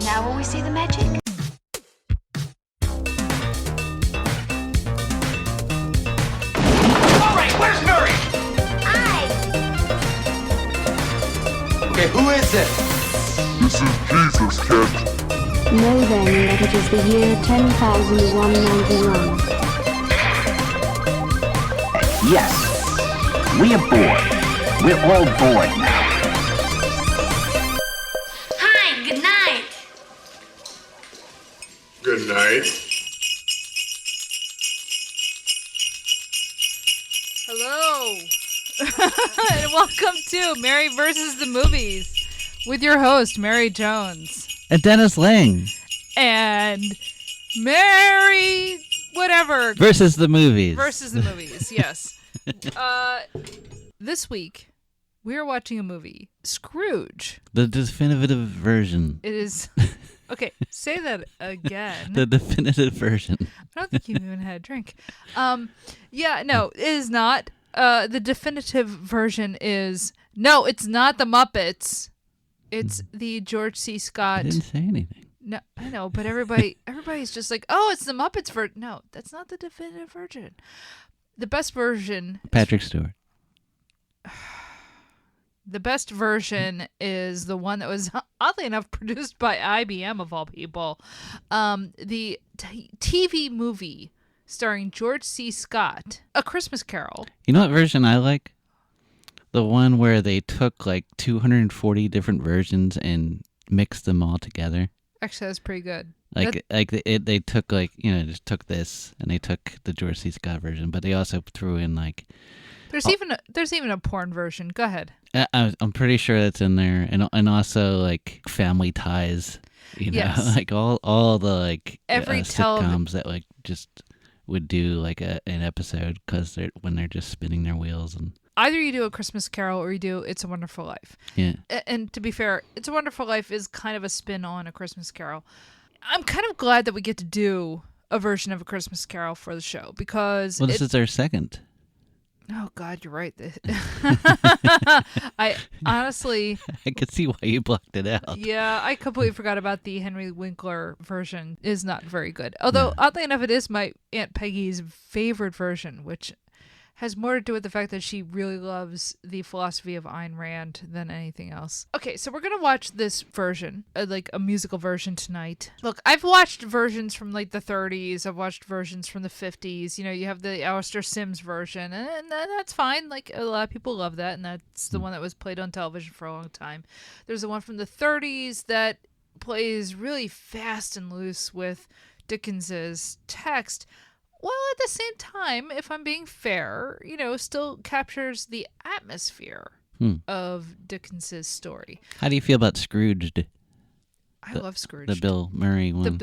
Now will we see the magic? All right, where's Murray? Okay, who is it? This is Jesus, Kent. Know then that it is the year 10,191. Yes, we are bored. We're all bored now. Hi, good night. Good night. Hello, and welcome to Mary versus the Movies with your host, Mary Jones. And Dennis Lang. And Mary, whatever. Versus the movies. Versus the movies, yes. This week, we are watching a movie, Scrooge. The definitive version. It is... Okay, say that again. The definitive version. I don't think you even had a drink. Yeah, no, it is not. The definitive version is... No, it's not the Muppets. It's the George C. Scott... I didn't say anything. No, I know, but everybody's just like, oh, it's the Muppets version. No, that's not the definitive version. The best version... Patrick Stewart. The best version is the one that was, oddly enough, produced by IBM, of all people. The TV movie starring George C. Scott, A Christmas Carol. You know what version I like? The one where they took like 240 different versions and mixed them all together. Actually, that's pretty good. They took like, just took this and they took the George C. Scott version, but they also threw in like... There's even a porn version. Go ahead. I'm pretty sure that's in there, and also like Family Ties, Yes. like all the like Every sitcoms that like just would do like an episode because when they're just spinning their wheels and. Either you do A Christmas Carol or you do It's a Wonderful Life. Yeah. And to be fair, It's a Wonderful Life is kind of a spin on A Christmas Carol. I'm kind of glad that we get to do a version of A Christmas Carol for the show because this is their second. Oh God, you're right. I honestly, I could see why you blocked it out. yeah, I completely forgot about the Henry Winkler version. Is not very good. Although oddly enough, it is my Aunt Peggy's favorite version, which has more to do with the fact that she really loves the philosophy of Ayn Rand than anything else. Okay, so we're going to watch this version, like a musical version tonight. Look, I've watched versions from like the 30s. I've watched versions from the 50s. You have the Alistair Sims version, and that's fine. Like, a lot of people love that, and that's the one that was played on television for a long time. There's the one from the 30s that plays really fast and loose with Dickens's text. Well, at the same time, if I'm being fair, still captures the atmosphere of Dickens's story. How do you feel about Scrooge? I love Scrooge. The Bill Murray one.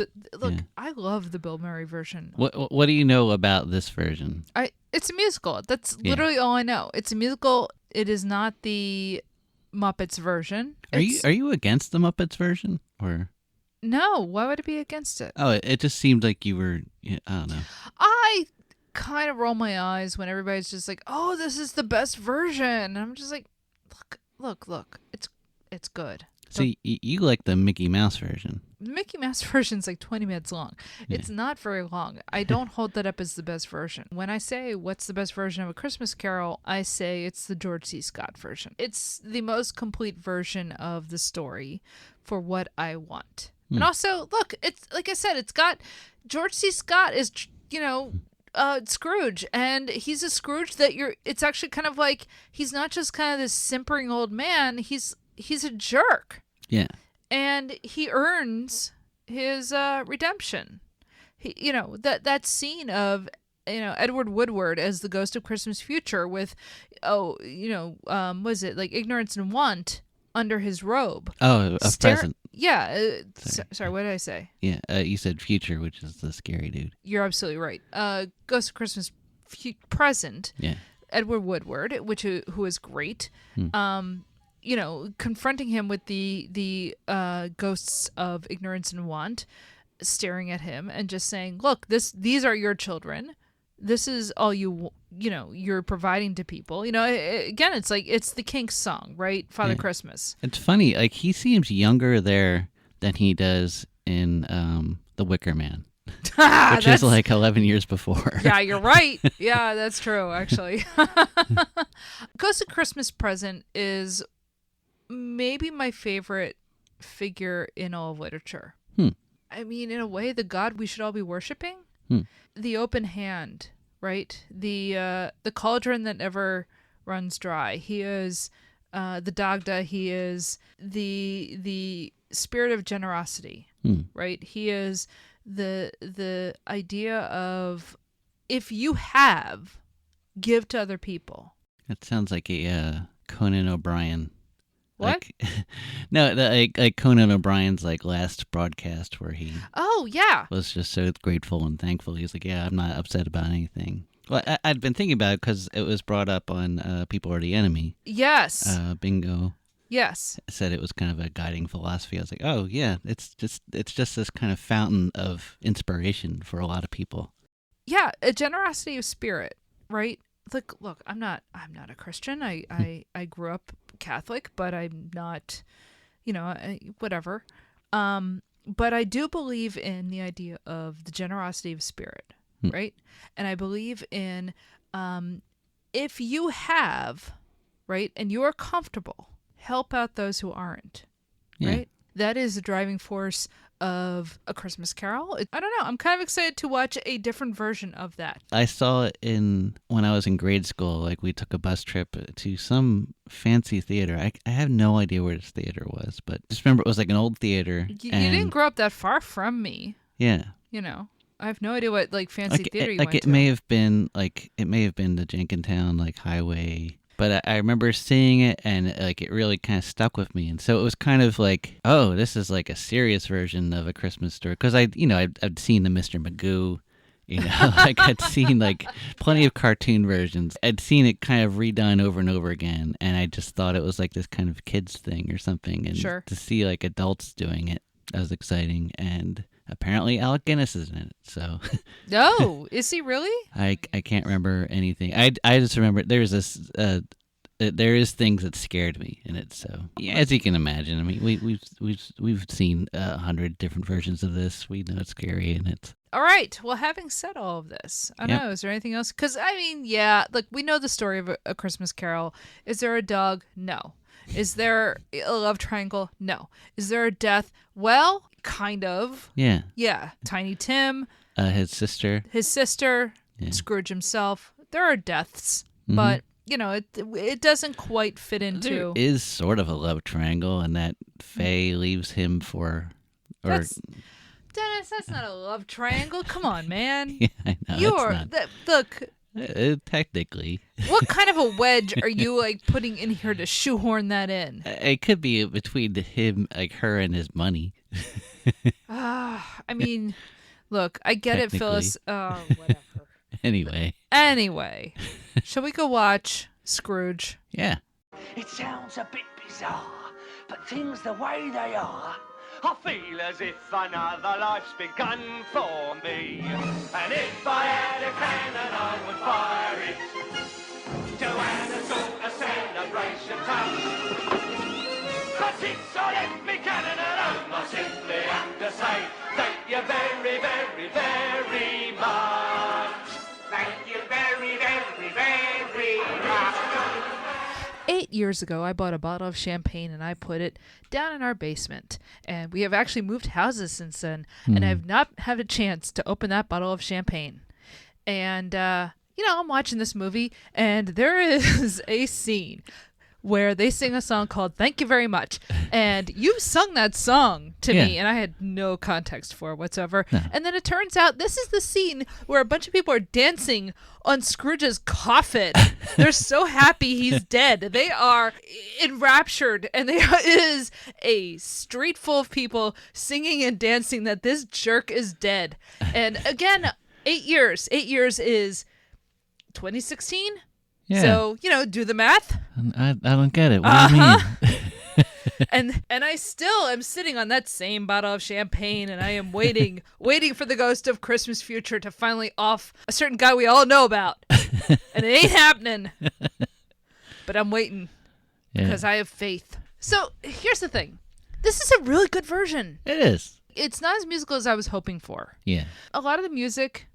I love the Bill Murray version. What do you know about this version? It's a musical. That's literally all I know. It's a musical. It is not the Muppets version. Are you against the Muppets version or? No, why would I be against it? Oh, it just seemed like you were, I don't know. I kind of roll my eyes when everybody's just like, oh, this is the best version. And I'm just like, look, it's good. So you like the Mickey Mouse version. The Mickey Mouse version's like 20 minutes long. Yeah. It's not very long. I don't hold that up as the best version. When I say what's the best version of A Christmas Carol, I say it's the George C. Scott version. It's the most complete version of the story for what I want. And also, look, it's like I said, it's got George C. Scott is, Scrooge, and he's a Scrooge that it's actually kind of like he's not just kind of this simpering old man. He's a jerk. Yeah. And he earns his redemption. That scene of Edward Woodward as the Ghost of Christmas Future with was it like ignorance and want under his robe? Oh, a present. Yeah. Sorry, what did I say? Yeah, you said future, which is the scary dude. You're absolutely right. Ghost of Christmas present. Yeah. Edward Woodward, who is great. Confronting him with the ghosts of ignorance and want, staring at him and just saying, "Look, these are your children. This is all you're providing to people." Again, it's like it's the Kinks song, right? Father Christmas. It's funny, like he seems younger there than he does in The Wicker Man, which That's- is like 11 years before. Yeah, you're right. Yeah, that's true, actually. Ghost of Christmas Present is maybe my favorite figure in all of literature. I mean, in a way, the god we should all be worshiping. The open hand, right? The cauldron that never runs dry. He is the Dagda. He is the spirit of generosity, right? He is the idea of, if you have, give to other people. That sounds like a Conan O'Brien. What? No, like Conan O'Brien's like last broadcast where he Oh, yeah. was just so grateful and thankful. He's like, yeah, I'm not upset about anything. Well, I'd been thinking about it because it was brought up on People Are the Enemy. Yes. Bingo Yes. said it was kind of a guiding philosophy. I was like, oh yeah, it's just this kind of fountain of inspiration for a lot of people. Yeah, a generosity of spirit, right? Like, look, I'm not a Christian. I grew up Catholic, but I'm not, whatever. But I do believe in the idea of the generosity of spirit, right? And I believe in, if you have, right, and you are comfortable, help out those who aren't, right? That is the driving force of A Christmas Carol. I don't know. I'm kind of excited to watch a different version of that. I saw it when I was in grade school. Like, we took a bus trip to some fancy theater. I have no idea where this theater was, but just remember it was like an old theater. You didn't grow up that far from me. Yeah. I have no idea what fancy theater you went it to. may have been the Jenkintown highway. But I remember seeing it, and it really kind of stuck with me. And so it was kind of like, oh, this is like a serious version of A Christmas Story. Because I'd seen the Mr. Magoo, I'd seen plenty of cartoon versions. I'd seen it kind of redone over and over again, and I just thought it was like this kind of kids thing or something. And Sure. to see adults doing it, that was exciting. And apparently Alec Guinness is in it, so No, is he really? I can't remember anything. I just remember there is things that scared me in it. So yeah, as you can imagine, I mean we've seen 100 different versions of this. We know it's scary, and it's All right. Well, having said all of this, I don't know. Is there anything else? Because we know the story of a Christmas Carol. Is there a dog? No. Is there a love triangle? No. Is there a death? Well, kind of. yeah. Yeah. Tiny Tim, His sister. Scrooge himself. There are deaths, but it doesn't quite fit into. There is sort of a love triangle, and that Faye leaves him for. Dennis, that's not a love triangle. Come on, man. Yeah, I know. You're look. Technically. What kind of a wedge are you putting in here to shoehorn that in? It could be between him, her, and his money. I mean, look, I get it, Phyllis. Whatever. Anyway, shall we go watch Scrooge? yeah. It sounds a bit bizarre, but things the way they are, I feel as if another life's begun for me. And if I had a cannon, I would fire it to add a sort of celebration touch. But since I left me cannon at home, I simply have to say thank you very, very, very much. Thank you very, very, very much. 8 years ago, I bought a bottle of champagne and I put it down in our basement. And we have actually moved houses since then, and I've not had a chance to open that bottle of champagne. And, I'm watching this movie, and there is a scene where they sing a song called Thank You Very Much. And you sung that song to me, and I had no context for it whatsoever. No. And then it turns out this is the scene where a bunch of people are dancing on Scrooge's coffin. They're so happy he's dead. They are enraptured, and there is a street full of people singing and dancing that this jerk is dead. And again, 8 years. 8 years is 2016? Yeah. So, do the math. I don't get it. What do you mean? And I still am sitting on that same bottle of champagne, and I am waiting for the ghost of Christmas future to finally off a certain guy we all know about. And it ain't happening. But I'm waiting because I have faith. So here's the thing. This is a really good version. It is. It's not as musical as I was hoping for. Yeah. A lot of the music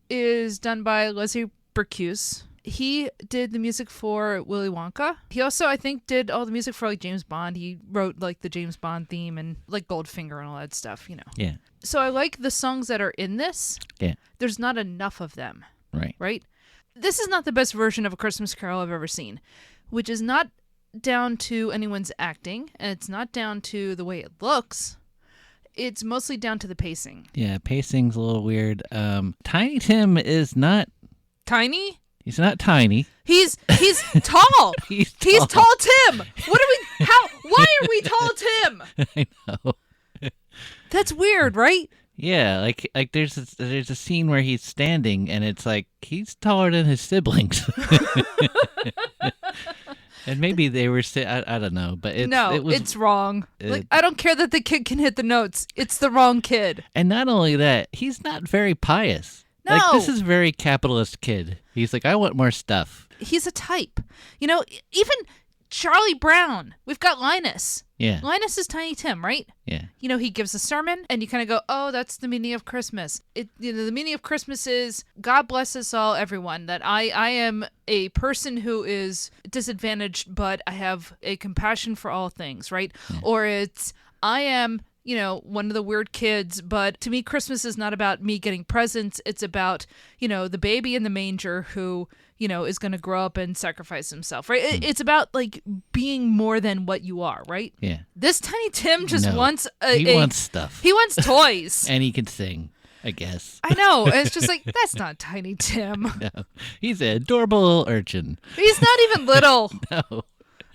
is done by Leslie Bercuse. He did the music for Willy Wonka. He also, I think, did all the music for like James Bond. He wrote like the James Bond theme and like Goldfinger and all that stuff, you know. Yeah. So I like the songs that are in this. Yeah. There's not enough of them. Right. Right? This is not the best version of A Christmas Carol I've ever seen, which is not down to anyone's acting, and it's not down to the way it looks. It's mostly down to the pacing. Yeah, pacing's a little weird. Tiny Tim is not... Tiny? He's not tiny. He's tall. He's tall Tim. Why are we tall Tim? I know. That's weird, right? Yeah, like there's a scene where he's standing and it's like he's taller than his siblings. And maybe they were I don't know, but it's wrong. I don't care that the kid can hit the notes. It's the wrong kid. And not only that, he's not very pious. No. Like, this is a very capitalist kid. He's like, I want more stuff. He's a type. You know, even Charlie Brown. We've got Linus. Yeah. Linus is Tiny Tim, right? Yeah. You know, he gives a sermon and you kind of go, oh, that's the meaning of Christmas. The meaning of Christmas is God bless us all, everyone, that I am a person who is disadvantaged, but I have a compassion for all things, right? Yeah. Or it's, I am, you know, one of the weird kids, but to me, Christmas is not about me getting presents. It's about, you know, the baby in the manger who, you know, is going to grow up and sacrifice himself, right? It's about, like, being more than what you are, right? Yeah. This Tiny Tim just wants He wants stuff. He wants toys. And he can sing, I guess. I know. And it's just like, that's not Tiny Tim. No. He's an adorable little urchin. He's not even little. No.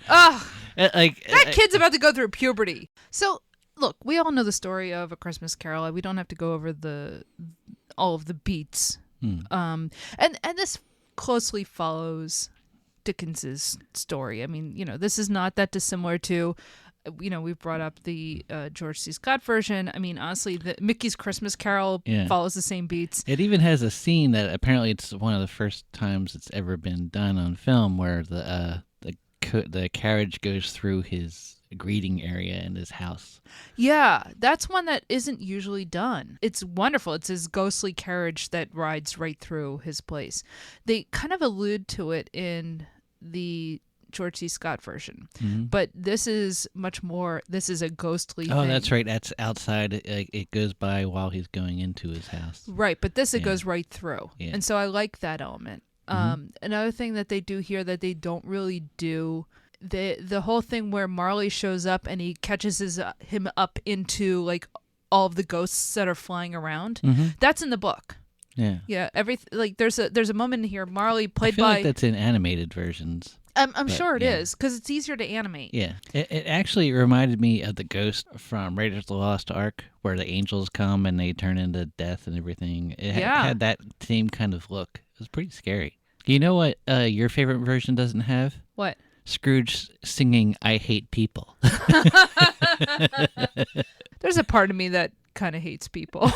Ugh. Like, that kid's about to go through puberty. So, look, we all know the story of A Christmas Carol. We don't have to go over all of the beats. And this closely follows Dickens's story. I mean, you know, this is not that dissimilar to, you know, we've brought up the George C. Scott version. I mean, honestly, the Mickey's Christmas Carol follows the same beats. It even has a scene that apparently it's one of the first times it's ever been done on film where the carriage goes through his greeting area in his house. Yeah, that's one that isn't usually done. It's wonderful. It's his ghostly carriage that rides right through his place. They kind of allude to it in the George C. Scott version, but this is much more. This is a ghostly thing. That's right. That's outside. It goes by while he's going into his house. Right, but this it goes right through, and so I like that element. Mm-hmm. Another thing that they do here that they don't really do. The whole thing where Marley shows up and he catches him up into like all of the ghosts that are flying around. That's in the book. Yeah. There's a moment in here. Marley played I feel by. Like that's in animated versions. I'm sure it is because it's easier to animate. Yeah, it actually reminded me of the ghost from Raiders of the Lost Ark, where the angels come and they turn into death and everything. It had that same kind of look. It was pretty scary. You know what your favorite version doesn't have? What? Scrooge singing "I Hate People." There's a part of me that kind of hates people.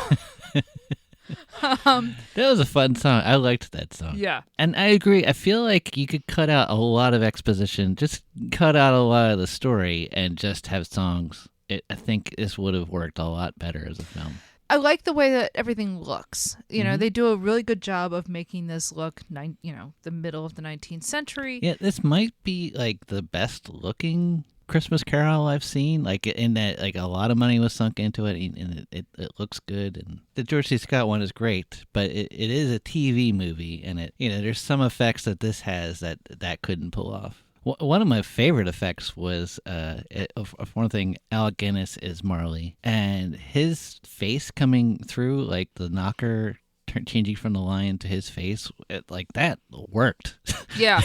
That was a fun song. I liked that song. Yeah. And I agree. I feel like you could cut out a lot of exposition, just cut out a lot of the story and just have songs. I think this would have worked a lot better as a film. I like the way that everything looks. You know, they do a really good job of making this look, the middle of the 19th century. Yeah, this might be like the best looking Christmas Carol I've seen. Like in that, like a lot of money was sunk into it, and it looks good. And the George C. Scott one is great, but it is a TV movie, and there's some effects that this has that couldn't pull off. One of my favorite effects was, for one thing, Alec Guinness is Marley, and his face coming through, like the knocker changing from the lion to his face, like that worked. Yeah,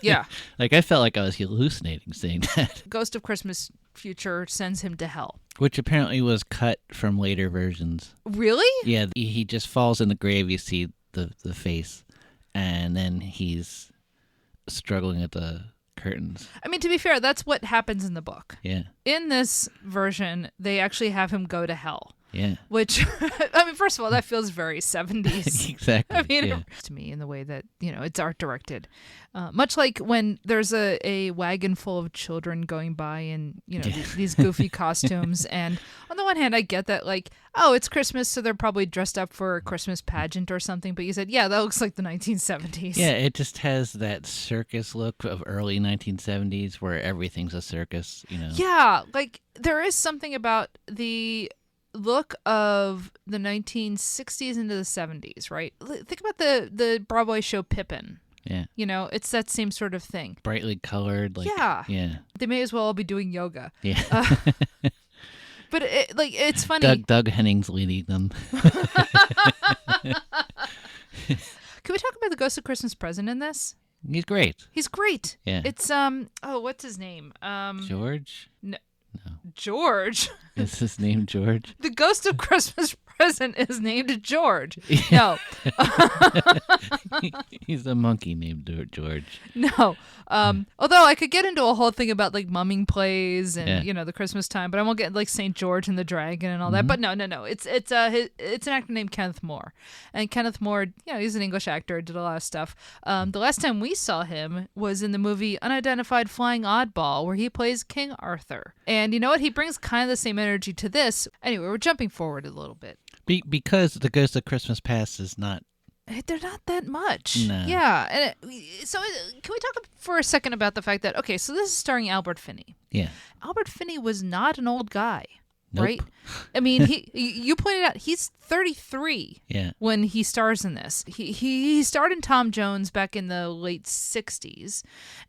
yeah. Like I felt like I was hallucinating seeing that. Ghost of Christmas Future sends him to hell. Which apparently was cut from later versions. Really? Yeah, he just falls in the grave, you see the face, and then he's struggling at the curtains. I mean, to be fair, that's what happens in the book. Yeah. In this version, they actually have him go to hell. Yeah. Which, I mean, first of all, that feels very 70s. Exactly. I mean, yeah. to me, in the way that, it's art directed. Much like when there's a wagon full of children going by in, these goofy costumes. And on the one hand, I get that, like, oh, it's Christmas, so they're probably dressed up for a Christmas pageant or something. But you said, yeah, that looks like the 1970s. Yeah, it just has that circus look of early 1970s where everything's a circus, Yeah, like, there is something about the look of the 1960s into the 70s, right? Think about the Broadway show Pippin. Yeah. It's that same sort of thing. Brightly colored. Like, Yeah. Yeah. They may as well all be doing yoga. Yeah. But it's funny. Doug Henning's leading them. Can we talk about the Ghost of Christmas Present in this? He's great. He's great. Yeah. It's what's his name? George? No. No. George. Is his name George? The Ghost of Christmas Present is named George. No. He's a monkey named George. No. Although I could get into a whole thing about like mumming plays and Yeah. the Christmas time, but I won't get like St. George and the Dragon and all that. But no. It's an actor named Kenneth More, and Kenneth More, he's an English actor, did a lot of stuff. The last time we saw him was in the movie Unidentified Flying Oddball, where he plays King Arthur. And you know what? He brings kind of the same energy to this. Anyway, we're jumping forward a little bit. Because the Ghost of Christmas Past is not. They're not that much. No. Yeah. And can we talk for a second about the fact that, okay, so this is starring Albert Finney. Yeah. Albert Finney was not an old guy, Nope. right? I mean, you pointed out he's 33 Yeah. when he stars in this. He starred in Tom Jones back in the late 60s.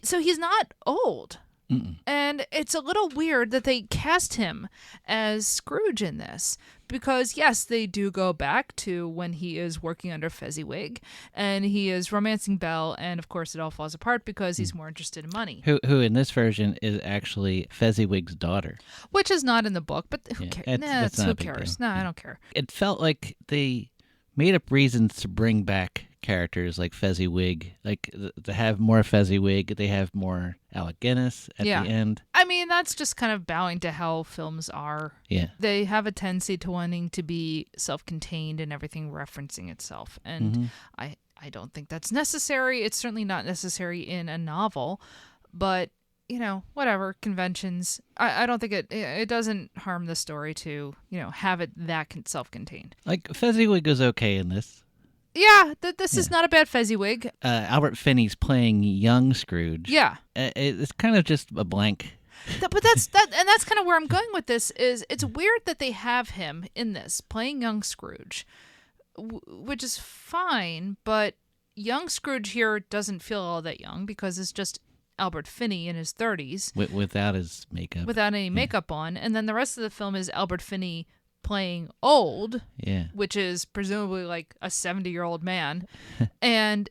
So he's not old. Mm-mm. And it's a little weird that they cast him as Scrooge in this because, yes, they do go back to when he is working under Fezziwig and he is romancing Belle, and of course it all falls apart because he's more interested in money. Who in this version is actually Fezziwig's daughter. Which is not in the book, but who cares? That's not Who a big cares? deal. No, Yeah. I don't care. It felt like they made up reasons to bring back characters like Fezziwig, like to have more Fezziwig. They have more Alec Guinness at the end. I mean, that's just kind of bowing to how films are. Yeah. They have a tendency to wanting to be self-contained and everything referencing itself. And I don't think that's necessary. It's certainly not necessary in a novel. But, whatever, conventions. I don't think it doesn't harm the story to, have it that self-contained. Like Fezziwig was okay in this. Yeah, this is not a bad Fezziwig. Albert Finney's playing young Scrooge. Yeah. It's kind of just a blank. But that's kind of where I'm going with this. Is it's weird that they have him in this playing young Scrooge, which is fine. But young Scrooge here doesn't feel all that young because it's just Albert Finney in his 30s Without his makeup. without any makeup on, and then the rest of the film is Albert Finney playing old, which is presumably like a 70-year-old man. And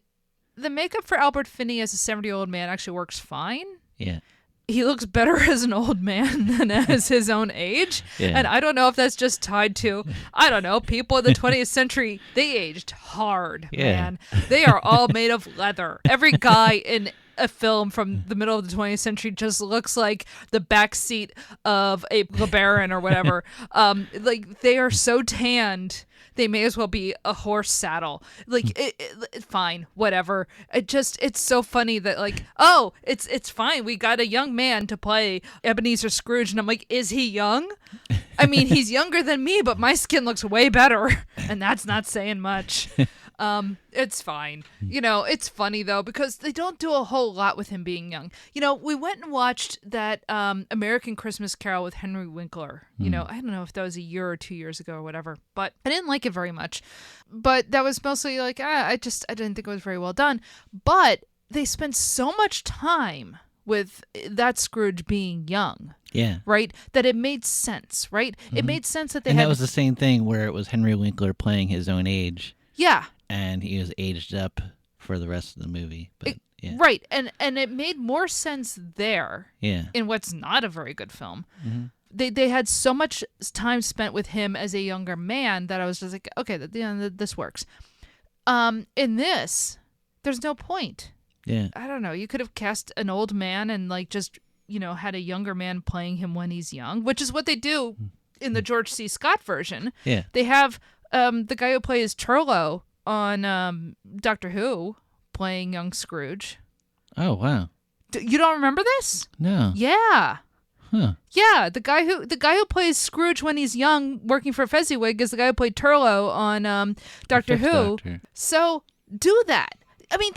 the makeup for Albert Finney as a 70-year-old man actually works fine. Yeah. He looks better as an old man than as his own age. Yeah. And I don't know if that's just tied to, people in the 20th century, they aged hard, man. They are all made of leather. Every guy in a film from the middle of the 20th century just looks like the backseat of a LeBaron or whatever. Like, they are so tanned, they may as well be a horse saddle. Like, fine, whatever. It's so funny that, like, oh, it's fine. We got a young man to play Ebenezer Scrooge. And I'm like, is he young? I mean, he's younger than me, but my skin looks way better. And that's not saying much. It's fine. It's funny though, because they don't do a whole lot with him being young. We went and watched that American Christmas Carol with Henry Winkler. I don't know if that was a year or 2 years ago or whatever, but I didn't like it very much. But that was mostly like, I didn't think it was very well done. But they spent so much time with that Scrooge being young. Yeah. Right? That it made sense, right? It made sense that they and had... that was the same thing where it was Henry Winkler playing his own age. Yeah. And he was aged up for the rest of the movie. But, yeah. Right. And it made more sense there. Yeah. In what's not a very good film. They had so much time spent with him as a younger man that I was just like, okay, this works. In this, there's no point. Yeah. I don't know. You could have cast an old man and like just, had a younger man playing him when he's young, which is what they do in the George C. Scott version, Yeah. they have the guy who plays Turlough on Doctor Who playing young Scrooge. Oh, wow. You don't remember this? No. Yeah. Huh. Yeah, the guy who plays Scrooge when he's young, working for Fezziwig, is the guy who played Turlough on Doctor Fifth Who. Doctor. So do that. I mean,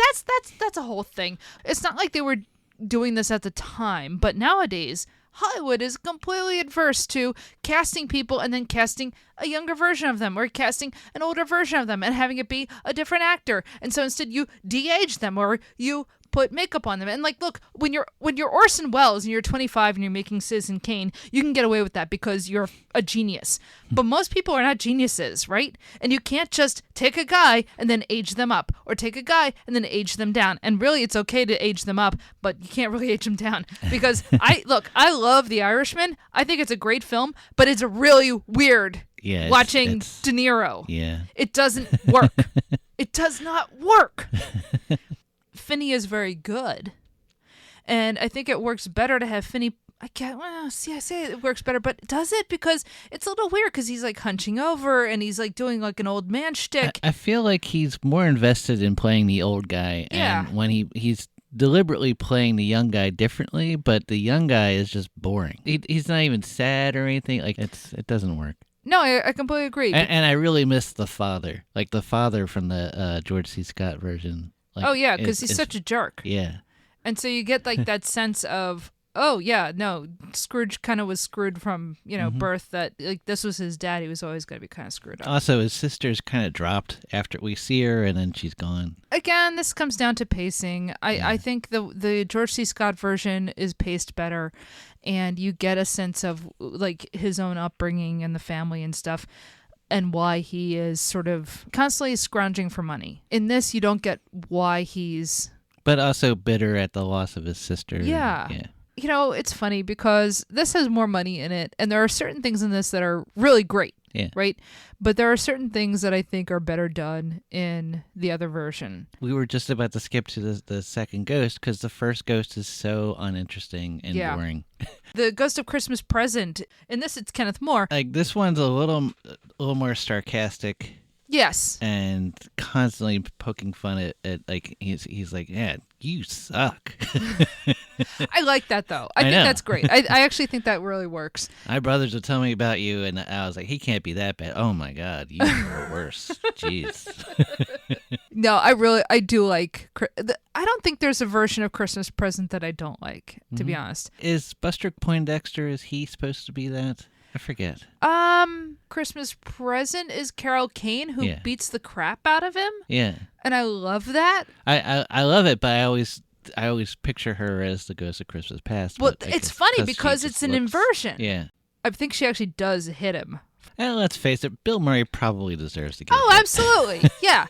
that's a whole thing. It's not like they were doing this at the time, but nowadays Hollywood is completely adverse to casting people and then casting a younger version of them or casting an older version of them and having it be a different actor. And so instead you de-age them or you put makeup on them. And like, look, when you're Orson Welles and you're 25 and you're making Citizen Kane, you can get away with that because you're a genius. But most people are not geniuses, right? And you can't just take a guy and then age them up or take a guy and then age them down. And really, it's okay to age them up, but you can't really age them down because I love The Irishman. I think it's a great film, but it's really weird watching it's De Niro. Yeah. It doesn't work. It does not work. Finney is very good, and I think it works better to have Finney. I say it works better, but does it? Because it's a little weird because he's like hunching over and he's like doing like an old man shtick. I feel like he's more invested in playing the old guy, Yeah. and when he's deliberately playing the young guy differently, but the young guy is just boring. He's not even sad or anything. Like it doesn't work. No, I completely agree. And I really miss the father, like the father from the George C. Scott version. Like, oh yeah, because he's such a jerk. Yeah. And so you get like that sense of, oh yeah, no, Scrooge kind of was screwed from, birth, that like this was his dad. He was always going to be kind of screwed up. Also, his sister's kind of dropped after we see her and then she's gone. Again, this comes down to pacing. I think the George C. Scott version is paced better and you get a sense of like his own upbringing and the family and stuff. And why he is sort of constantly scrounging for money. In this, you don't get why he's... But also bitter at the loss of his sister. Yeah. It's funny because this has more money in it, and there are certain things in this that are really great. Yeah. Right? But there are certain things that I think are better done in the other version. We were just about to skip to the second ghost because the first ghost is so uninteresting and boring. The Ghost of Christmas Present, in this it's Kenneth More. Like this one's a little more sarcastic. Yes. And constantly poking fun at like he's like, yeah, you suck. I like that though. I think know. that's great. I actually think that really works. My brothers would tell me about you, and I was like, he can't be that bad. Oh my God, you are worse. Jeez. No, I do like. I don't think there's a version of Christmas Present that I don't like, to be honest. Is Buster Poindexter, is he supposed to be that? I forget. Christmas Present is Carol Kane who Yeah. beats the crap out of him. Yeah. And I love that. I love it, but I always picture her as the Ghost of Christmas Past. Well, but I it's guess funny she because just it's an looks- inversion. Yeah. I think she actually does hit him. And let's face it, Bill Murray probably deserves to get Oh, hit. absolutely. Yeah.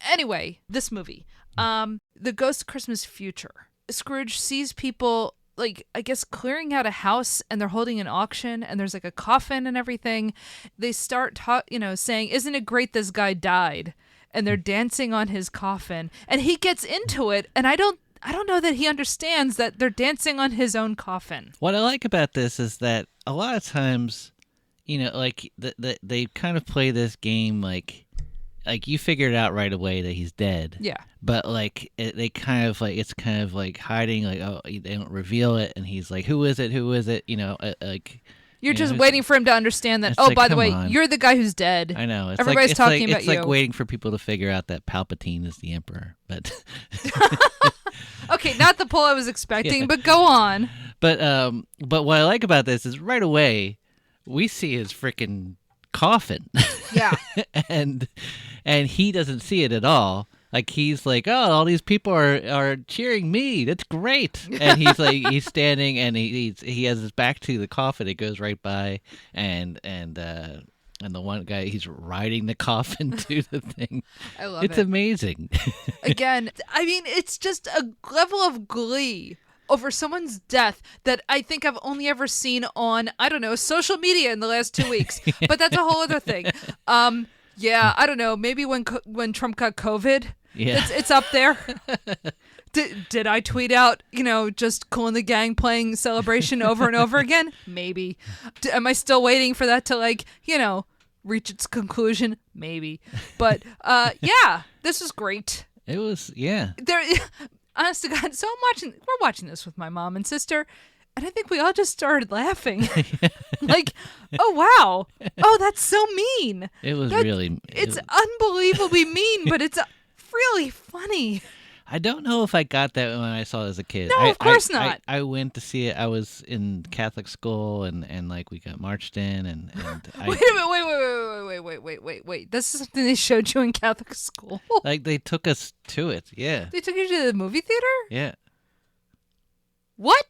Anyway, this movie. The Ghost of Christmas Future. Scrooge sees people, like, I guess, clearing out a house, and they're holding an auction, and there's like a coffin and everything. They start saying, isn't it great this guy died? And they're dancing on his coffin, and he gets into it, and I don't know that he understands that they're dancing on his own coffin. What I like about this is that a lot of times, like they kind of play this game like you figure it out right away that he's dead. Yeah. But like they kind of like it's kind of like hiding, like they don't reveal it, and he's like, who is it? Like. You're just waiting for him to understand that, like, by the come way, on. you're the guy who's dead. I know. Everybody's talking about it's you. like waiting for people to figure out that Palpatine is the Emperor. But Okay, not the pull I was expecting, but go on. But what I like about this is right away we see his freaking coffin. Yeah. and he doesn't see it at all. Like he's like, oh, all these people are cheering me. That's great. And he's like, he's standing and he has his back to the coffin. It goes right by, and the one guy, he's riding the coffin to the thing. I love it. It's amazing. Again, I mean, it's just a level of glee over someone's death that I think I've only ever seen on, I don't know, social media in the last 2 weeks. But that's a whole other thing. Yeah, I don't know. Maybe when Trump got COVID. Yeah. It's up there. Did I tweet out, just Kool and the Gang playing Celebration over and over again? Maybe. Am I still waiting for that to reach its conclusion? Maybe. But yeah, this was great. It was, yeah. Honest to God, we're watching this with my mom and sister, and I think we all just started laughing. Like, oh wow, oh that's so mean. It was really. It's unbelievably mean, but it's really funny. I don't know if I got that when I saw it as a kid. No, of course not. I went to see it. I was in Catholic school, and like we got marched in, and wait a minute, wait. This is something they showed you in Catholic school. Like they took us to it. Yeah. They took you to the movie theater? Yeah. What?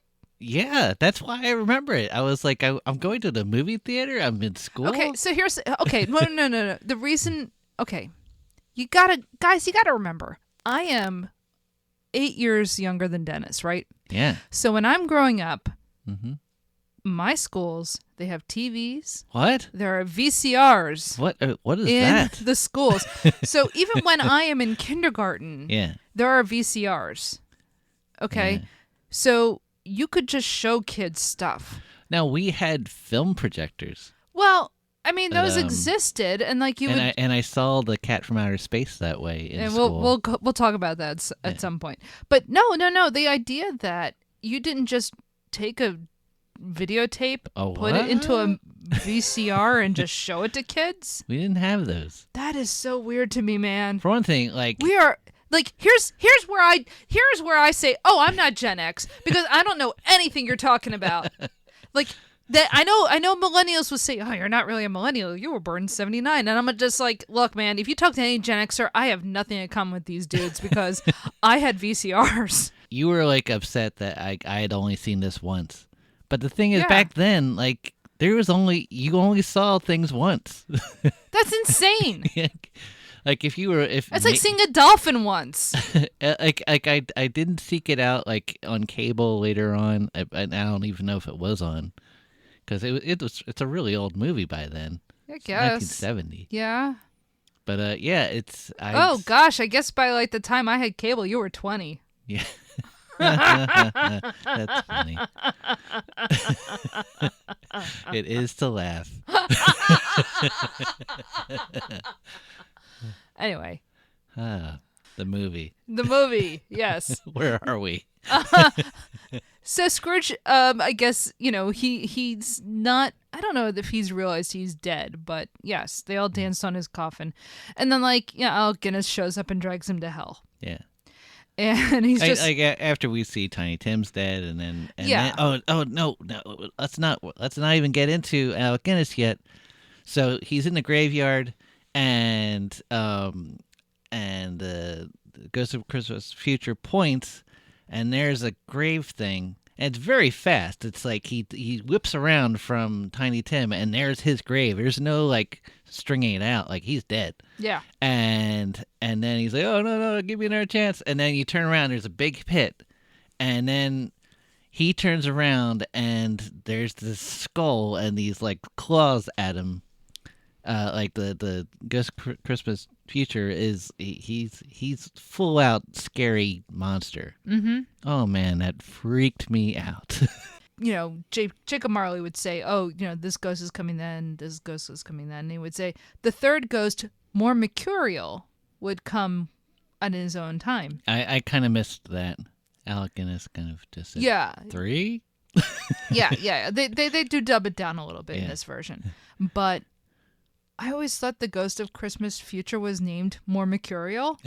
Yeah, that's why I remember it. I was like, I'm going to the movie theater. I'm in school. Okay, so no. The reason, you gotta remember, I am 8 years younger than Dennis, right? Yeah. So when I'm growing up, my schools, they have TVs. What? There are VCRs. What is in that? The schools. So even when I am in kindergarten, yeah, there are VCRs. Okay, yeah. So you could just show kids stuff. Now we had film projectors. Well, I mean, those existed, and like and I saw the Cat from Outer Space that way in and school. we'll talk about that at some point. But no, the idea that you didn't just take a videotape, put it into a VCR, and just show it to kids. We didn't have those. That is so weird to me, man. For one thing, like we are. Like here's where I say, oh, I'm not Gen X because I don't know anything you're talking about. Like that, I know millennials would say, oh, you're not really a millennial. You were born in '79, and I'm just like, look, man, if you talk to any Gen Xer, I have nothing in common with these dudes because I had VCRs. You were like upset that I had only seen this once, but the thing is, back then, like you only saw things once. That's insane. Like it's like seeing a dolphin once. like I didn't seek it out like on cable later on. I don't even know if it was on because it's a really old movie by then. I guess 1970. Yeah. But yeah, oh gosh, I guess by like the time I had cable, you were 20. Yeah. That's funny. It is to laugh. Anyway. The movie. The movie, yes. Where are we? So Scrooge, I guess, he's not, I don't know if he's realized he's dead, but yes, they all danced on his coffin. And then Alec Guinness shows up and drags him to hell. Yeah. And he's just like after we see Tiny Tim's dead, and then no, let's not even get into Alec Guinness yet. So he's in the graveyard, and the Ghost of Christmas Future points, and there's a grave thing, and it's very fast. It's like he whips around from Tiny Tim, and there's his grave. There's no like stringing it out, like he's dead. Yeah. And then he's like, oh no, give me another chance. And then you turn around, there's a big pit, and then he turns around, and there's this skull and these like claws at him. Like the Ghost Christmas Future is he's full out scary monster. Mm-hmm. Oh man, that freaked me out. Jacob Marley would say, oh, this ghost is coming then, this ghost is coming then. And he would say the third ghost, more mercurial, would come at his own time. I kind of missed that. Alec Guinness kind of just said 3. Yeah. They do dub it down a little bit in this version, but I always thought the Ghost of Christmas Future was named More Mercurial.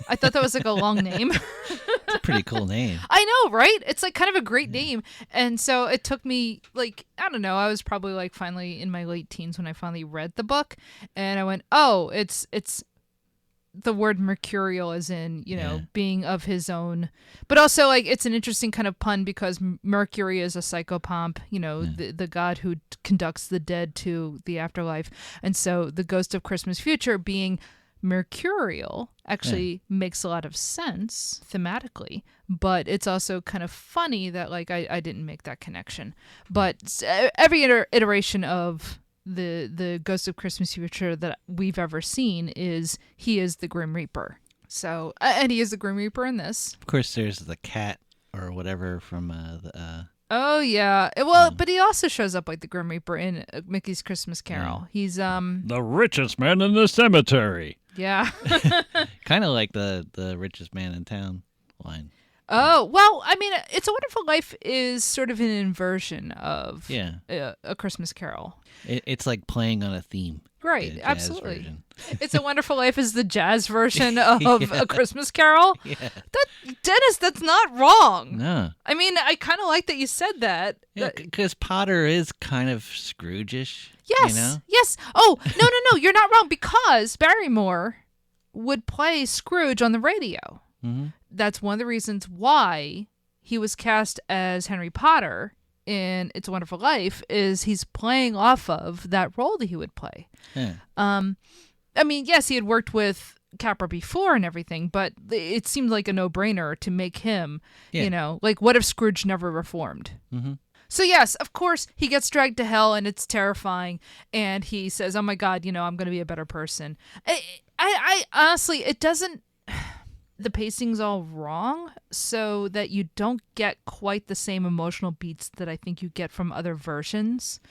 I thought that was like a long name. It's a pretty cool name. I know, right? It's like kind of a great name. And so it took me like, I don't know, I was probably like finally in my late teens when I finally read the book. And I went, oh, it's the word mercurial as in, being of his own. But also like it's an interesting kind of pun because Mercury is a psychopomp, the god who conducts the dead to the afterlife. And so the Ghost of Christmas Future being mercurial actually makes a lot of sense thematically, but it's also kind of funny that like I didn't make that connection. But every iteration of the Ghost of Christmas Future that we've ever seen he is the Grim Reaper. So, and he is the Grim Reaper in this. Of course, there's the cat or whatever from Oh yeah. Well, but he also shows up like the Grim Reaper in Mickey's Christmas Carol. He's the richest man in the cemetery. Yeah. kind of like the richest man in town line. Oh, well, I mean, It's a Wonderful Life is sort of an inversion of a Christmas Carol. It's like playing on a theme. Right, the jazz absolutely. version. It's a Wonderful Life is the jazz version of A Christmas Carol. Yeah. Dennis, that's not wrong. No. I mean, I kind of like that you said that. Yeah, because Potter is kind of Scrooge-ish. Yes, You know? yes. Oh, no, you're not wrong, because Barrymore would play Scrooge on the radio. Mm-hmm. That's one of the reasons why he was cast as Henry Potter in It's a Wonderful Life, is he's playing off of that role that he would play. Yeah. I mean, yes, he had worked with Capra before and everything, but it seemed like a no-brainer to make him, like, what if Scrooge never reformed? Mm-hmm. So yes, of course, he gets dragged to hell and it's terrifying, and he says, oh my God, I'm going to be a better person. I honestly, it doesn't... The pacing's all wrong, so that you don't get quite the same emotional beats that I think you get from other versions.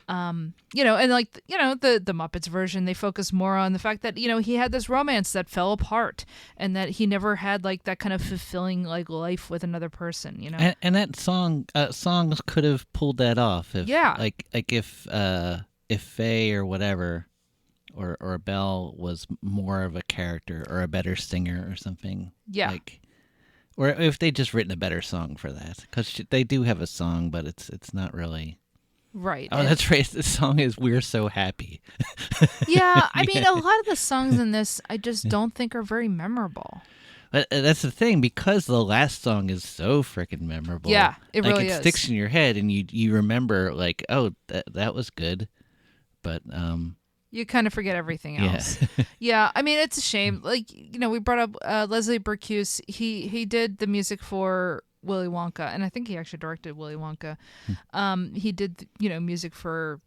And like, the Muppets version, they focus more on the fact that, he had this romance that fell apart and that he never had like that kind of fulfilling like life with another person, And that songs could have pulled that off. If, Yeah. Like if Faye or whatever, or Belle was more of a character or a better singer or something. Yeah. Like, or if they just written a better song for that, because they do have a song, but it's not really. Right. Oh, that's right. The song is "We're So Happy." Yeah, I mean, a lot of the songs in this I just don't think are very memorable. But that's the thing, because the last song is so freaking memorable. Yeah, it really it is. sticks in your head, and you remember like, oh, that was good, but You kind of forget everything else. Yeah, I mean, it's a shame. Like, we brought up Leslie Bercuse. He did the music for Willy Wonka, and I think he actually directed Willy Wonka. He did, music for,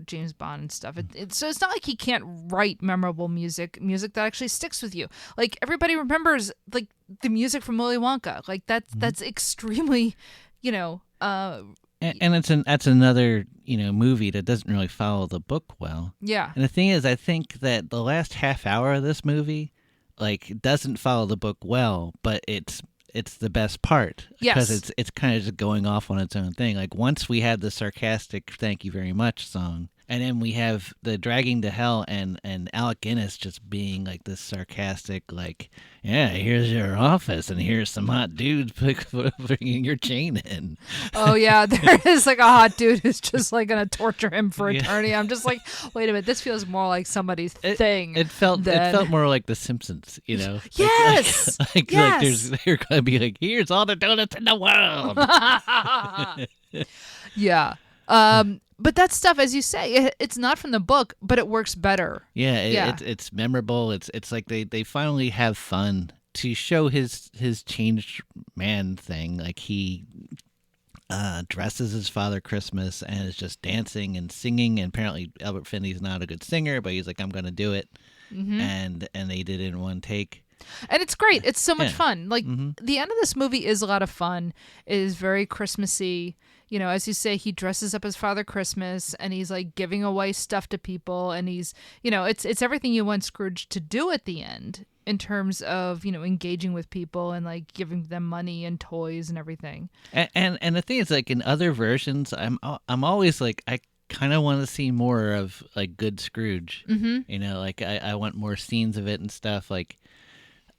James Bond and stuff. So it's not like he can't write memorable music that actually sticks with you. Like, everybody remembers, like, the music from Willy Wonka. Like, that's extremely, And that's another movie that doesn't really follow the book well. Yeah. And the thing is, I think that the last half hour of this movie, like, doesn't follow the book well, but it's the best part. Yes. Because it's kind of just going off on its own thing. Like, once we had the sarcastic "Thank you very much" song, and then we have the dragging to hell and Alec Guinness just being like this sarcastic, like, yeah, here's your office and here's some hot dudes bringing your chain in. Oh yeah, there is like a hot dude who's just like gonna torture him for eternity. I'm just like, wait a minute, this feels more like somebody's thing. It felt more like The Simpsons, Yes, like they're gonna be like, here's all the donuts in the world. Yeah. But that stuff, as you say, it's not from the book, but it works better. Yeah, it's memorable. It's like they finally have fun to show his changed man thing. Like, he dresses as Father Christmas and is just dancing and singing. And apparently Albert Finney's not a good singer, but he's like, I'm going to do it. Mm-hmm. And they did it in one take. And it's great. It's so much fun. Like, the end of this movie is a lot of fun. It is very Christmassy. As you say, he dresses up as Father Christmas and he's like giving away stuff to people, and he's, it's everything you want Scrooge to do at the end in terms of, engaging with people and like giving them money and toys and everything. And the thing is, like, in other versions, I'm always like, I kind of want to see more of like good Scrooge. Mm-hmm. Like I want more scenes of it and stuff, like.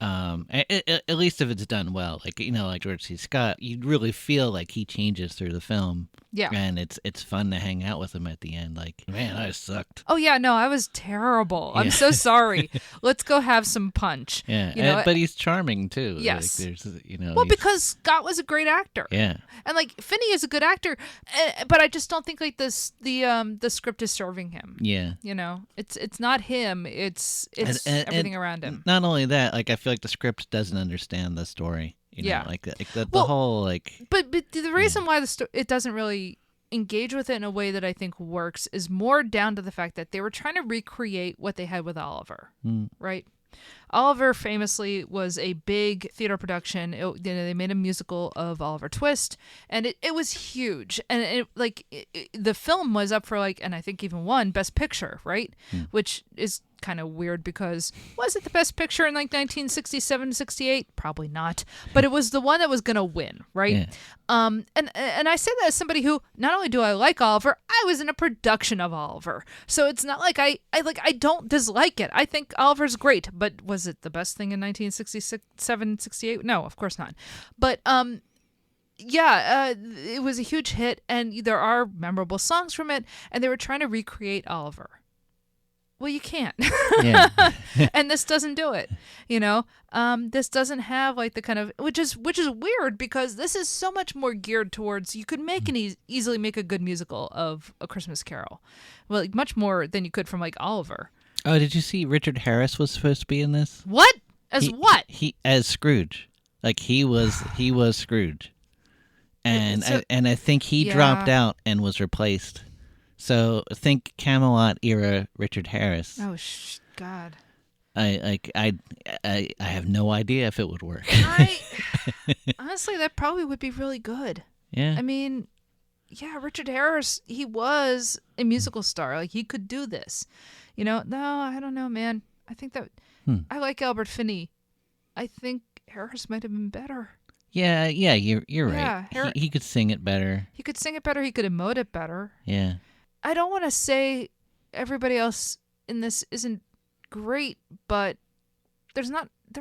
At least if it's done well, like like George C. Scott, you really feel like he changes through the film. Yeah, and it's fun to hang out with him at the end. Like, man, I sucked. Oh yeah, no, I was terrible. I'm so sorry. Let's go have some punch. Yeah, but he's charming too. Yes, like, there's well, because Scott was a great actor. Yeah, and like Finney is a good actor, but I just don't think like the script is serving him. Yeah, it's not him. It's everything around him. Not only that, like, I feel like the script doesn't understand the story. Like the whole like. But the reason why it doesn't really engage with it in a way that I think works is more down to the fact that they were trying to recreate what they had with Oliver, right? Oliver famously was a big theater production. They made a musical of Oliver Twist, and it was huge. And the film was up for and I think even won Best Picture, right? Which is kind of weird because was it the Best Picture in 1967, 68? Probably not. But it was the one that was going to win, right? Yeah. And I say that as somebody who not only do I like Oliver, I was in a production of Oliver. So it's not like I don't dislike it. I think Oliver's great, but was it the best thing in 1967, 68? No, of course not. But it was a huge hit, and there are memorable songs from it, and they were trying to recreate Oliver. Well, you can't. Yeah. And this doesn't do it. This doesn't have the kind of which is weird because this is so much more geared towards you could make easily make a good musical of A Christmas Carol. Well, much more than you could from Oliver. Oh, did you see Richard Harris was supposed to be in this? What? What? He as Scrooge. He was Scrooge. And I think he dropped out and was replaced. So think Camelot era Richard Harris. Oh God. I have no idea if it would work. Honestly, that probably would be really good. Yeah. I mean, Richard Harris, he was a musical star. He could do this. No, I don't know, man. I think that I like Albert Finney. I think Harris might have been better. Yeah, you're right. Yeah, he could sing it better. He could sing it better. He could emote it better. Yeah. I don't want to say everybody else in this isn't great, but there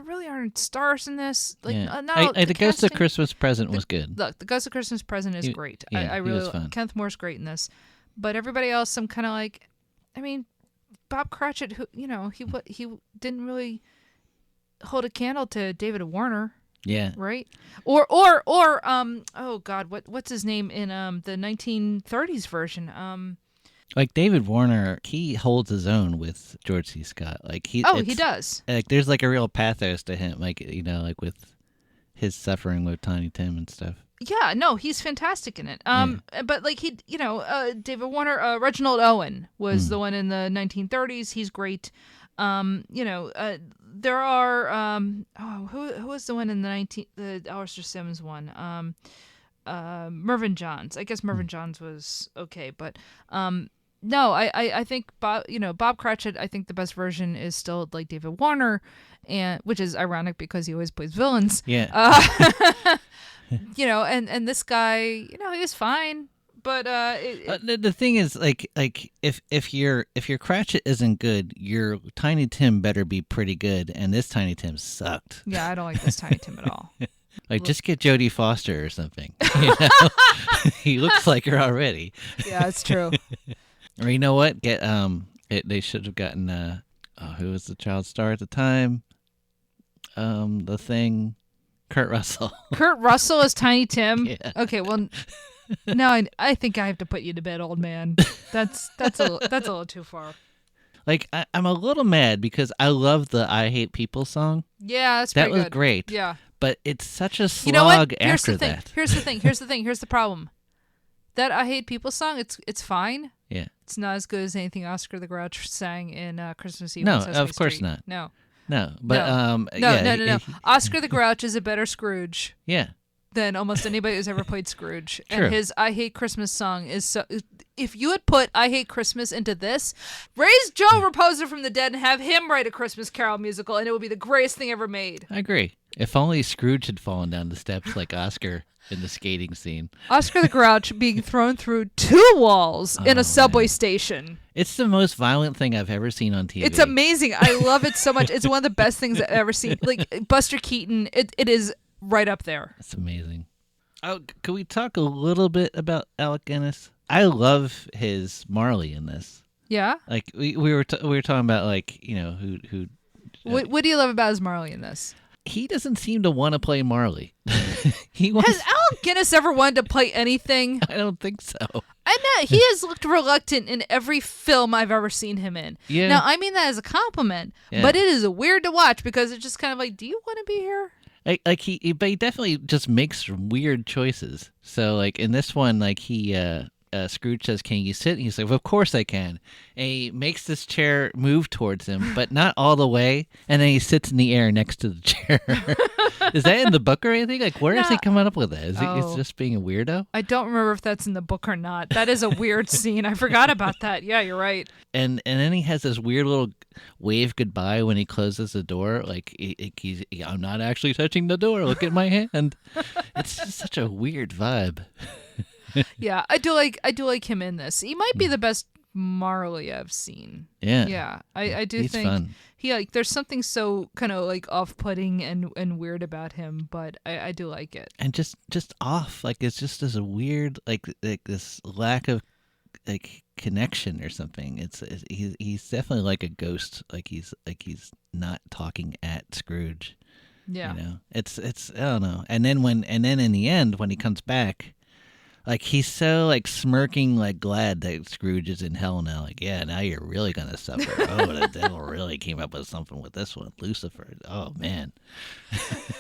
really aren't stars in this. The Ghost of Christmas Present was good. Look, the Ghost of Christmas Present is great. Yeah, I really was fun. Kenneth Moore's great in this, but everybody else, I'm kind of Bob Cratchit, who he didn't really hold a candle to David Warner. Yeah. Right? Or oh God, what's his name in the 1930s version? David Warner, he holds his own with George C. Scott. He does. There's a real pathos to him, with his suffering with Tiny Tim and stuff. Yeah, no, he's fantastic in it. But David Warner, Reginald Owen was the one in the 1930s. He's great. There are who was the one in the Alistair Sims one? Mervyn Johns. I guess Mervyn Johns was okay, but no, I think Bob Cratchit. I think the best version is still David Warner, and which is ironic because he always plays villains. Yeah. And this guy, he was fine. But the thing is, if your Cratchit isn't good, your Tiny Tim better be pretty good, and this Tiny Tim sucked. Yeah, I don't like this Tiny Tim at all. Just get Jodie Foster or something. He looks like her already. Yeah, it's true. Or you know what? They should have gotten who was the child star at the time? The Thing, Kurt Russell. Kurt Russell is Tiny Tim. Yeah. Okay, well. No, I think I have to put you to bed, old man. That's a little too far. I'm a little mad because I love the "I Hate People" song. Yeah, that's that pretty was good. Great. Yeah, but it's such a slog you know what? after that. Here's the thing. Here's the problem. That "I Hate People" song, it's fine. Yeah, it's not as good as anything Oscar the Grouch sang in Christmas Eve. No, on Sesame of course Street. not. No, but no. Oscar the Grouch is a better Scrooge. Yeah. Than almost anybody who's ever played Scrooge. True. And his I Hate Christmas song is so... If you had put I Hate Christmas into this, raise Joe Raposa from the dead and have him write a Christmas Carol musical, and it would be the greatest thing ever made. I agree. If only Scrooge had fallen down the steps like Oscar in the skating scene. Oscar the Grouch being thrown through 2 walls in a subway station. It's the most violent thing I've ever seen on TV. It's amazing. I love it so much. It's one of the best things I've ever seen. Buster Keaton, it is... right up there. That's amazing. Oh, can we talk a little bit about Alec Guinness? I love his Marley in this. Yeah. We were talking about who. What do you love about his Marley in this? He doesn't seem to want to play Marley. Has Alec Guinness ever wanted to play anything? I don't think so. I know he has looked reluctant in every film I've ever seen him in. Yeah. Now I mean that as a compliment, but it is weird to watch because it's just kind of do you want to be here? He definitely just makes weird choices. So in this one, he Scrooge says, "Can you sit?" And he's like, "Of course I can." And he makes this chair move towards him, but not all the way. And then he sits in the air next to the chair. Is that in the book or anything? Like, where is he coming up with that? Is he just being a weirdo? I don't remember if that's in the book or not. That is a weird scene. I forgot about that. Yeah, you're right. And then he has this weird little wave goodbye when he closes the door. Like, I'm not actually touching the door. Look at my hand. It's just such a weird vibe. Yeah, I do like him in this. He might be the best Marley I've seen. Yeah. I do He's think fun. he there's something so kind of like off-putting and weird about him, but I do like it. And just off. Like, it's just as a weird, like this lack of like connection or something. He's definitely like a ghost. Like he's not talking at Scrooge. Yeah. You know, it's I don't know. And then in the end when he comes back, like he's so like smirking, like glad that Scrooge is in hell now. Like, yeah, now you're really gonna suffer. Oh, the devil really came up with something with this one, Lucifer. Oh man.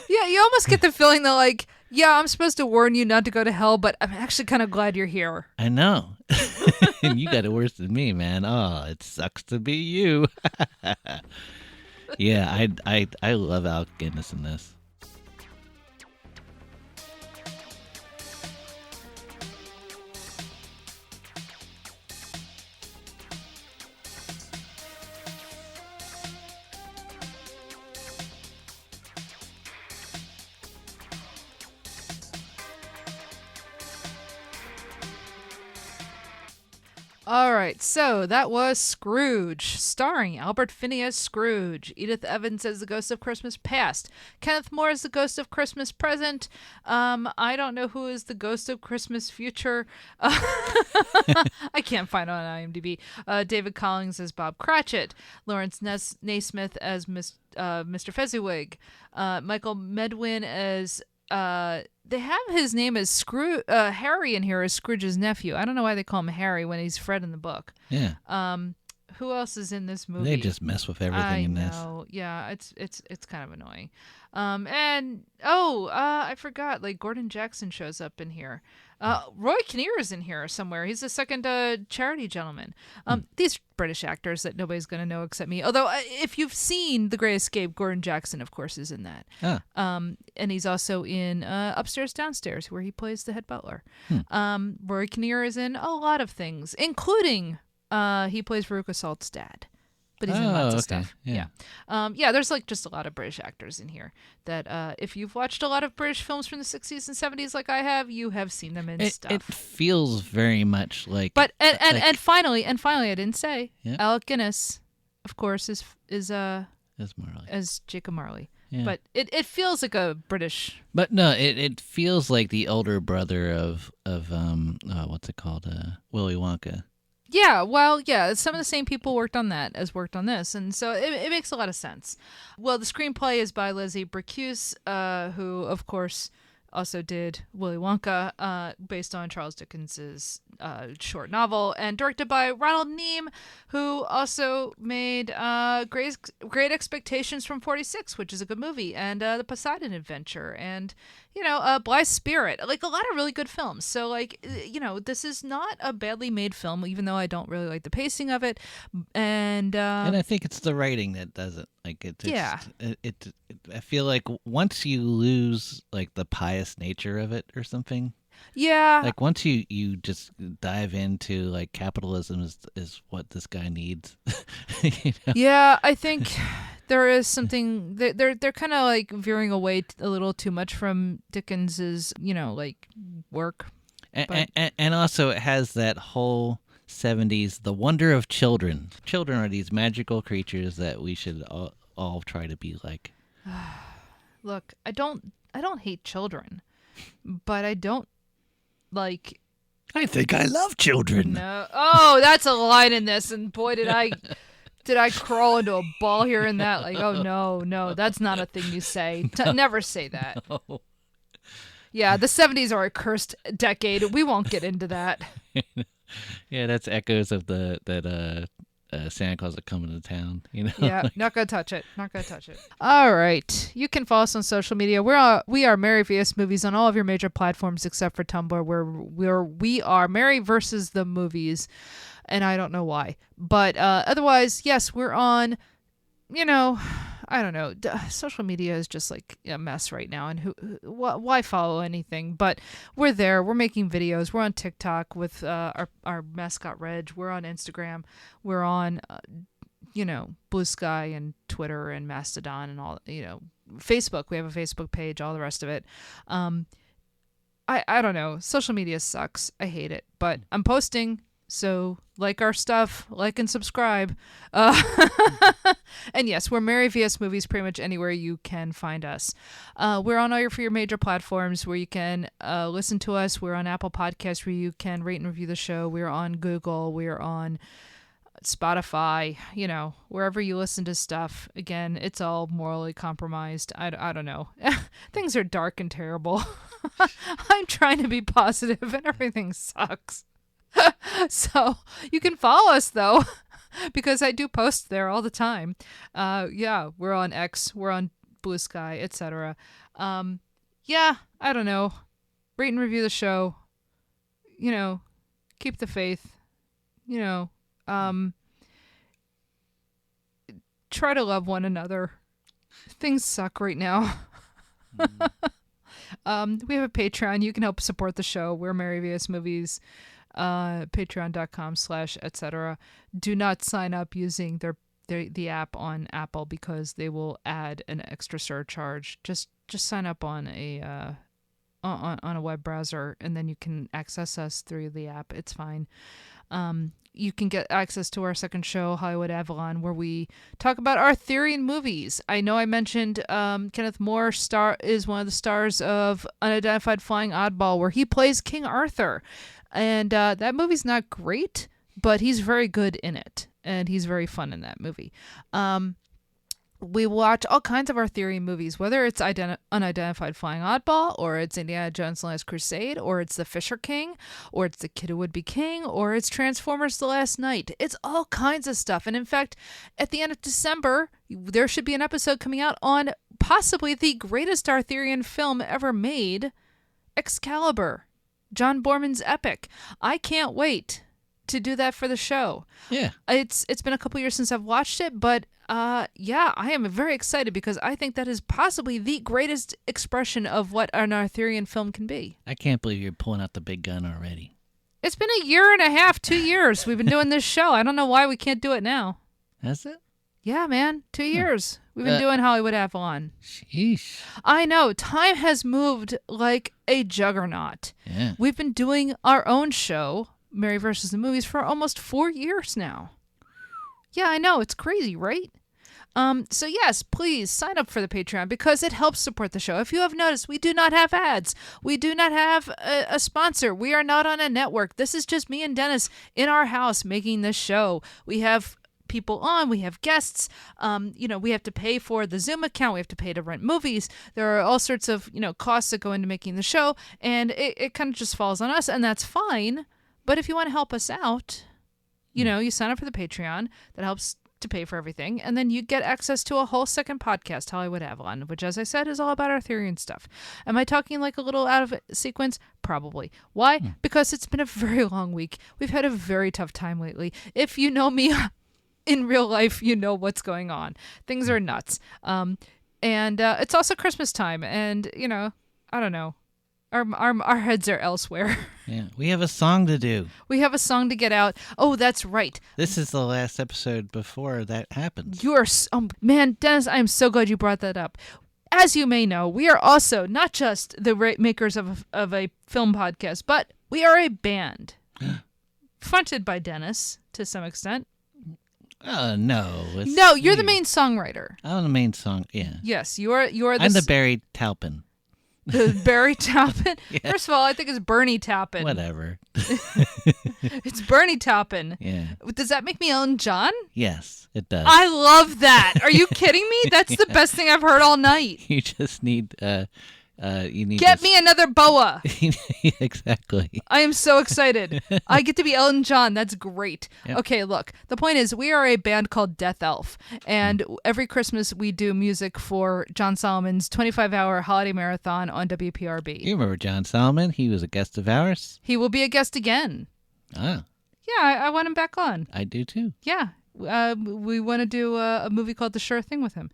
Yeah, you almost get the feeling that like, yeah, I'm supposed to warn you not to go to hell, but I'm actually kind of glad you're here. I know. And you got it worse than me, man. Oh, it sucks to be you. Yeah, I love Alec Guinness in this. All right, so that was Scrooge, starring Albert Finney as Scrooge, Edith Evans as the Ghost of Christmas Past, Kenneth More as the Ghost of Christmas Present. I don't know who is the Ghost of Christmas Future. I can't find it on IMDb. David Collins as Bob Cratchit, Lawrence Naismith as Mr. Fezziwig, Michael Medwin as they have his name as Harry in here as Scrooge's nephew. I don't know why they call him Harry when he's Fred in the book. Yeah. Who else is in this movie? They just mess with everything in this. I know. Yeah, it's kind of annoying. I forgot. Like Gordon Jackson shows up in here. Roy Kinnear is in here somewhere. He's the second charity gentleman. These British actors that nobody's going to know except me. Although, if you've seen The Great Escape, Gordon Jackson, of course, is in that. And he's also in Upstairs, Downstairs, where he plays the head butler. Roy Kinnear is in a lot of things, including he plays Veruca Salt's dad. But he's in lots of stuff. Yeah. There's like just a lot of British actors in here that if you've watched a lot of British films from the 60s and 70s like I have, you have seen them in stuff. It feels very much like... But, and finally, I didn't say, Alec Guinness, of course, is Marley. As Jacob Marley. Yeah. But it feels like a British... But no, it feels like the older brother of what's it called? Willy Wonka. Yeah, well, yeah, some of the same people worked on that as worked on this, and so it makes a lot of sense. Well, the screenplay is by Leslie Bricusse, who, of course, also did Willy Wonka, based on Charles Dickens's short novel, and directed by Ronald Neame, who also made Great Expectations from '46, which is a good movie, and The Poseidon Adventure, and Blythe Spirit, like a lot of really good films. So like, this is not a badly made film, even though I don't really like the pacing of it. And I think it's the writing that does it. Like I feel like once you lose like the pious nature of it or something. Yeah. Like once you just dive into like capitalism is what this guy needs. Yeah, I think there is something they're kind of like veering away a little too much from Dickens's like work. And also it has that whole 70s, the wonder of children. Children are these magical creatures that we should all try to be like. Look, I don't hate children, but I don't like. I think I love children. No, oh, that's a line in this, and boy, did I crawl into a ball here and that. Like, oh no, that's not a thing you say. Never say that. No. Yeah, the 70s are a cursed decade. We won't get into that. Yeah, that's echoes of that Santa Claus is coming to town. You know. Yeah, not gonna touch it. Not gonna touch it. All right, you can follow us on social media. We are Merry vs. Movies on all of your major platforms except for Tumblr, where we are Merry versus the Movies, and I don't know why, but otherwise, yes, we're on. You know, I don't know. Social media is just like a mess right now, and why follow anything? But we're there. We're making videos. We're on TikTok with our mascot Reg. We're on Instagram. We're on, Blue Sky and Twitter and Mastodon and all. Facebook. We have a Facebook page. All the rest of it. I don't know. Social media sucks. I hate it. But I'm posting. So like our stuff, like and subscribe. And yes, we're Merry vs. Movies pretty much anywhere you can find us. We're on all your major platforms where you can listen to us. We're on Apple Podcasts where you can rate and review the show. We're on Google. We're on Spotify, wherever you listen to stuff. Again, it's all morally compromised. I don't know. Things are dark and terrible. I'm trying to be positive and everything sucks. So you can follow us though, because I do post there all the time. Yeah, we're on X, we're on Blue Sky, etc. Yeah, I don't know. Rate and review the show. Keep the faith. Try to love one another. Things suck right now. We have a Patreon. You can help support the show. We're Merry vs. Movies. Patreon.com/etc. Do not sign up using the app on Apple because they will add an extra surcharge. Just sign up on a web browser and then you can access us through the app. It's fine. You can get access to our second show, Hollywood Avalon, where we talk about Arthurian movies. I know I mentioned Kenneth More is one of the stars of Unidentified Flying Oddball, where he plays King Arthur. And that movie's not great, but he's very good in it. And he's very fun in that movie. We watch all kinds of Arthurian movies, whether it's Unidentified Flying Oddball, or it's Indiana Jones and the Last Crusade, or it's The Fisher King, or it's The Kid Who Would Be King, or it's Transformers The Last Knight. It's all kinds of stuff. And in fact, at the end of December, there should be an episode coming out on possibly the greatest Arthurian film ever made, Excalibur. John Borman's epic. I can't wait to do that for the show. Yeah. It's been a couple years since I've watched it, but yeah, I am very excited because I think that is possibly the greatest expression of what an Arthurian film can be. I can't believe you're pulling out the big gun already. It's been a year and a half, 2 years we've been doing this show. I don't know why we can't do it now. Has it? Yeah, man. 2 years. We've been doing Hollywood Avalon. Sheesh. I know. Time has moved like a juggernaut. Yeah. We've been doing our own show, Merry vs. the Movies, for almost 4 years now. Yeah, I know. It's crazy, right? So yes, please sign up for the Patreon because it helps support the show. If you have noticed, we do not have ads. We do not have a sponsor. We are not on a network. This is just me and Dennis in our house making this show. We have people on, we have guests, we have to pay for the Zoom account, we have to pay to rent movies. There are all sorts of costs that go into making the show, and it kind of just falls on us, and that's fine. But if you want to help us out, you sign up for the Patreon. That helps to pay for everything, and then you get access to a whole second podcast, Hollywood Avalon, which, as I said, is all about Arthurian stuff. Am I talking like a little out of sequence? Probably. Why? Because it's been a very long week. We've had a very tough time lately. If you know me in real life, you know what's going on. Things are nuts. And it's also Christmas time, and I don't know. Our heads are elsewhere. Yeah, we have a song to do. We have a song to get out. Oh, that's right. This is the last episode before that happens. You are, man, Dennis, I am so glad you brought that up. As you may know, we are also not just the makers of a film podcast, but we are a band fronted by Dennis to some extent. No. No, you're the main songwriter. I'm the main song. Yeah. Yes, you are. I'm the Barry Taupin. The Barry Taupin? Yeah. First of all, I think it's Bernie Taupin. Whatever. It's Bernie Taupin. Yeah. Does that make me Elton John? Yes, it does. I love that. Are you kidding me? That's the best thing I've heard all night. You just need You need Get to me another boa. exactly. I am so excited. I get to be Elton John. That's great. Yep. Okay, look. The point is, we are a band called Death Elf, and every Christmas we do music for John Solomon's 25-hour holiday marathon on WPRB. You remember John Solomon? He was a guest of ours. He will be a guest again. Ah, Yeah, I want him back on. I do too. Yeah. We want to do a movie called The Sure Thing with him.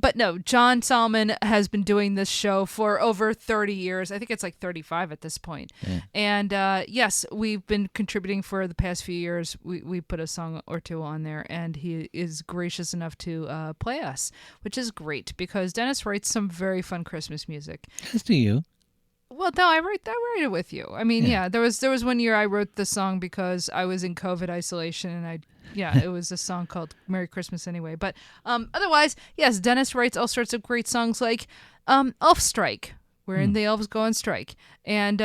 But no, John Solomon has been doing this show for over 30 years. I think it's like 35 at this point. Yeah. And yes, we've been contributing for the past few years. We put a song or two on there, and he is gracious enough to play us, which is great because Dennis writes some very fun Christmas music. As do you. Well, no, I write it with you. I mean, yeah, there was one year I wrote the song because I was in COVID isolation, and it was a song called Merry Christmas anyway. But otherwise, yes, Dennis writes all sorts of great songs like Elf Strike, wherein the elves go on strike, and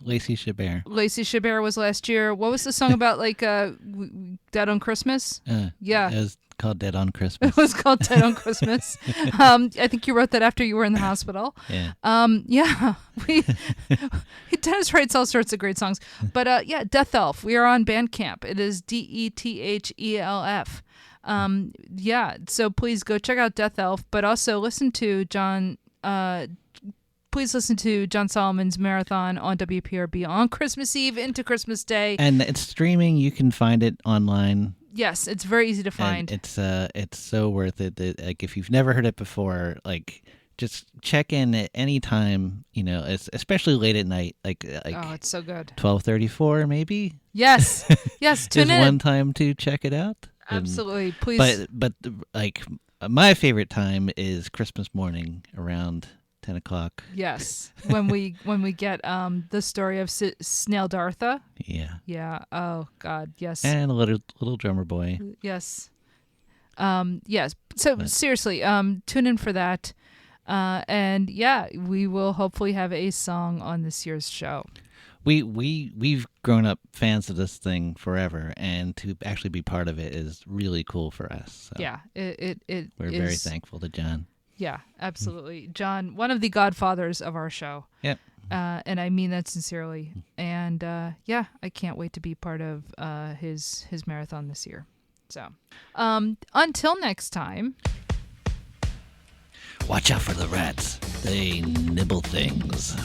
Lacey Chabert. Lacey Chabert was last year. What was the song about, like Dead on Christmas? Yeah. It was called Dead on Christmas. It was called Dead on Christmas. I think you wrote that after you were in the hospital. Yeah. Yeah. Dennis writes all sorts of great songs. But yeah, Death Elf. We are on Bandcamp. It is DETHELF. Yeah. So please go check out Death Elf, but also listen to please listen to John Solomon's marathon on WPRB on Christmas Eve into Christmas Day. And it's streaming. You can find it online. Yes, it's very easy to find. And it's so worth it. Like if you've never heard it before, like just check in at any time. You know, especially late at night. Like oh, it's so good. 12:34 maybe. Yes, yes. Tune is in. one time to check it out. Absolutely, please. But like my favorite time is Christmas morning around 10 o'clock. Yes, when we get the story of Snail Dartha. Yeah. Yeah. Oh God. Yes. And a little drummer boy. Yes. Yes. So seriously, tune in for that. And yeah, we will hopefully have a song on this year's show. We've grown up fans of this thing forever, and to actually be part of it is really cool for us. So yeah. we're very thankful to John. Yeah, absolutely. John, one of the godfathers of our show. Yep. And I mean that sincerely. And yeah, I can't wait to be part of his marathon this year. So until next time. Watch out for the rats. They nibble things.